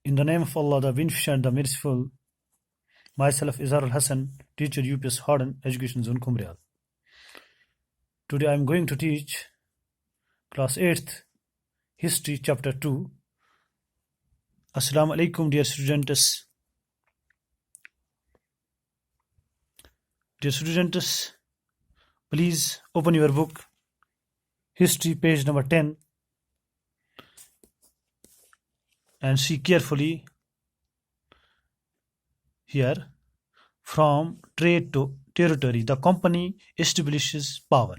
In the name of Allah, the Beneficent, the Merciful, myself Izhar al-Hassan, teacher UPS Harden, Education Zone Kumrial. Today I am going to teach class 8th History chapter 2. Assalamu alaikum dear students. Dear students, please open your book, History page number 10, and see carefully here. From trade to territory, the company establishes power.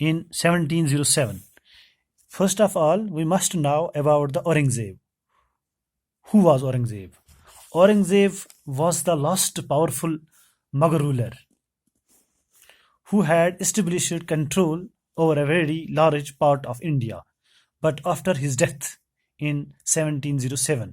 in 1707. First of all, we must know about the Aurangzeb. Who was Aurangzeb? Aurangzeb was the last powerful Mughal ruler who had established control over a very large part of India, but after his death in 1707.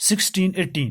1618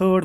3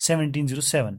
1707.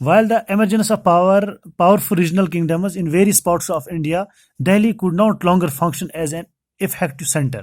While the emergence of powerful regional kingdoms in various parts of India, Delhi could not longer function as an effective center.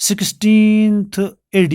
16th AD.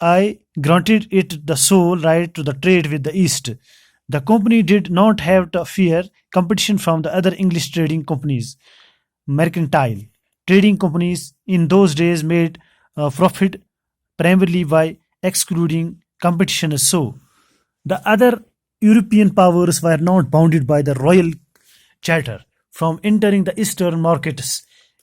I granted it the sole right to the trade with the East. The company did not have to fear competition from the other English trading companies. Mercantile trading companies in those days made profit primarily by excluding competition. So, the other European powers were not bounded by the royal charter from entering the eastern markets.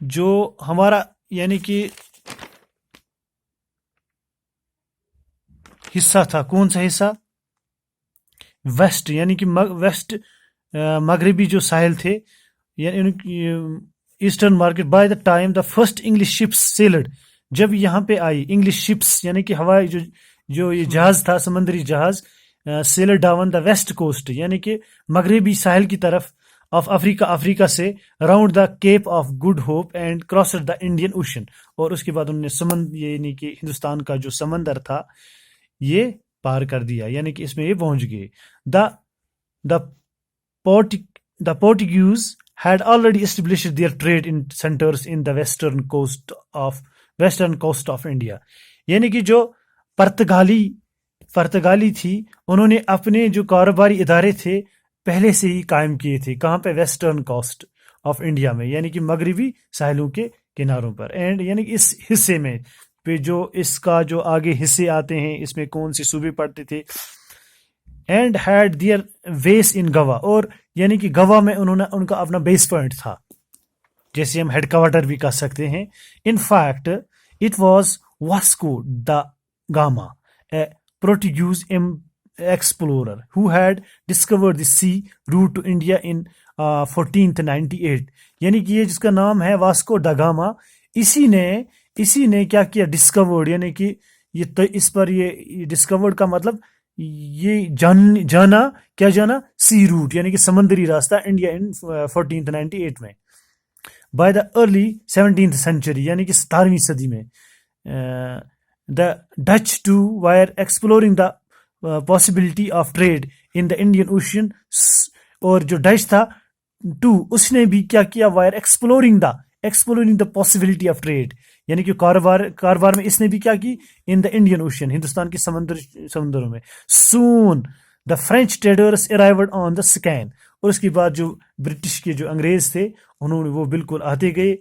جو ہمارا یعنی کہ حصہ تھا، کون سا حصہ؟ Waste, یعنی کہ ویسٹ مغربی جو ساحل تھے، یعنی eastern market. By the time the first English ships sailed, جب یہاں پہ آئی انگلش شپس یعنی کہ ہوائی جو یہ جہاز تھا، سمندری جہاز، sailed down the west coast, یعنی کہ مغربی ساحل کی طرف آف افریقہ سے، round the Cape of Good Hope and crossed the Indian Ocean, اور اس کے بعد انہوں نے یعنی کہ ہندوستان کا جو سمندر تھا یہ پار کر دیا، یعنی کہ اس میں یہ پہنچ گئے. دا پورٹیگیوز had already established their trade in centers in the western coast of India. یعنی کہ جو پرتگالی تھی، انہوں نے اپنے جو کاروباری ادارے تھے پہلے سے ہی قائم کیے تھے. کہاں پہ؟ ویسٹرن کوسٹ آف انڈیا میں، یعنی کہ مغربی ساحلوں کے کناروں پر. اینڈ یعنی کہ اس حصے میں پہ جو اس کا جو آگے حصے آتے ہیں، اس میں کون سے صوبے پڑتے تھے؟ اینڈ ہیڈ دیئر بیس ان گوا، اور یعنی کہ گوا میں انہوں نے ان کا اپنا بیس پوائنٹ تھا، جیسے ہم ہیڈ کوارٹر بھی کہہ سکتے ہیں. In fact it was Vasco da Gama, a Portuguese explorer who had discovered the sea route to India in 1498. یعنی کہ یہ جس کا نام ہے واسکو دا گاما، اسی نے کیا کیا؟ ڈسکورڈ، یعنی کہ یہ اس پر یہ ڈسکورڈ کا مطلب یہ جانا سی روٹ، یعنی کہ سمندری راستہ انڈیا ان 1498 میں. By the early 17th century، یعنی کہ 17ویں صدی میں، the Dutch too were exploring the possibility of trade in the Indian ocean, اور جو ڈچ تھا اس نے بھی کیا کیا؟ Were exploring the possibility of trade, یعنی کہ کاروبار میں اس نے بھی کیا کی؟ In the Indian ocean, Hindustan کے سمندروں میں. Soon the French traders arrived on the scene, اور اس کے بعد جو برٹش کے جو انگریز تھے انہوں نے وہ بالکل آتے گئے.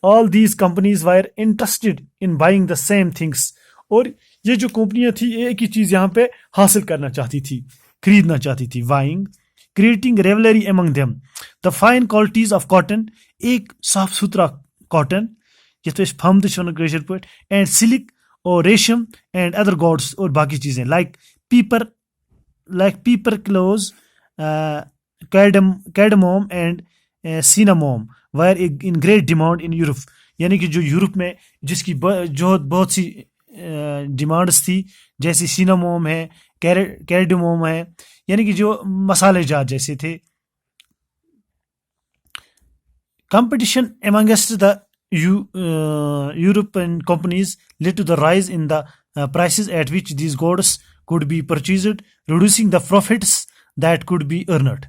All these companies wire interested in buying the same things, اور یہ جو کمپنیاں تھیں ایک ہی چیز یہاں پہ حاصل کرنا چاہتی تھی، خریدنا چاہتی تھی. Vying creating rivalry among them the fine qualities of cotton, ایک صاف ستھرا کاٹن یتھ پہ پھم تہ ونان کٲشِر پٲٹھۍ، اینڈ سلک اور ریشم اینڈ ادر گوڈس، اور باقی چیزیں like pepper cloves, cardamom and cinnamon were in great demand in Europe. یعنی کہ جو یورپ میں جس کی بہت سی ڈیمانڈس تھی، جیسے سیناموم ہے، کیڈموم ہے، یعنی کہ جو مسالے جات جیسے تھے. Competition amongst the European companies led to the rise in the prices at which these goods could be purchased, reducing the profits that could be earned.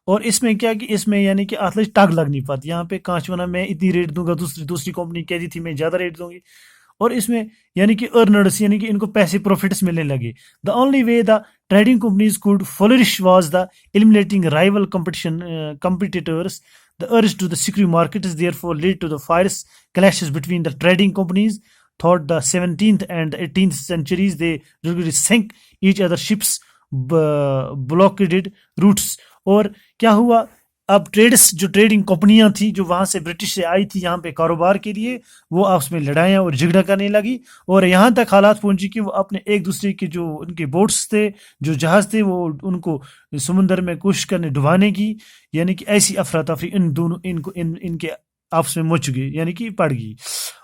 اور اس میں کیا کہ اس میں یعنی کہ اتھ لج ٹگ لگنی پتہ، یہاں پہ کانچ ونا میں اتنی ریٹ دوں گا، دوسری کمپنی کہتی تھی میں زیادہ ریٹ دوں گی، اور اس میں یعنی کہ ارنرس یعنی کہ ان کو پیسے پروفٹس ملنے لگے. The only way the trading companies could flourish was the eliminating rival competitors. The urge to the secure markets therefore led to the fierce clashes between the trading companies. Throughout the 17th and the 18th centuries, they regularly sank each other's ships, blockaded routes. اور کیا ہوا؟ اب جو trading کمپنیاں تھیں جو وہاں سے برٹش سے آئی تھی یہاں پہ کاروبار کے لیے، وہ آپس میں لڑائیاں اور جھگڑا کرنے لگی، اور یہاں تک حالات پہنچی کہ وہ اپنے ایک دوسرے کے جو ان کے بوٹس تھے، جو جہاز تھے، وہ ان کو سمندر میں کوشش کرنے ڈبانے کی. یعنی کہ ایسی افراتفری ان کے آپس میں مچ گئی، یعنی کہ پڑ گئی.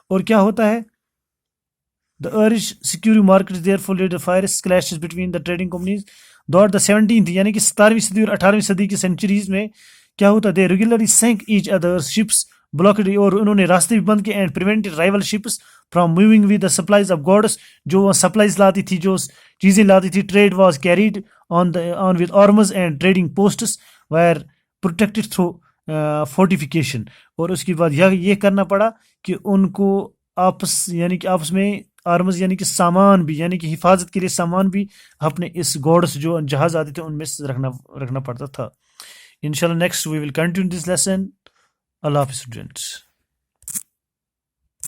اور کیا ہوتا ہے؟ The urge secure markets therefore led to fierce clashes between the trading companies. Throughout the 17th یعنی کہ 17ویں صدی اور 18ویں صدی کی سینچریز میں کیا ہوتا؟ they regularly sank each other's ships, blocked، اور انہوں نے راستے بھی بند کیے، and prevented rival ships from moving with the supplies of goods. جو وہ سپلائز لاتی تھی، جو چیزیں لاتی تھی، trade was carried on with arms and trading posts were protected through fortification. اور اس کے بعد یہ کرنا پڑا کہ ان کو آپس میں آرمز یعنی کہ سامان بھی، یعنی کہ حفاظت کے لیے سامان بھی اپنے اس گوڈس جو جہاز آتے تھے ان میں رکھنا پڑتا تھا. انشاءاللہ next we will continue this lesson. اللہ حافظ اسٹوڈنٹس.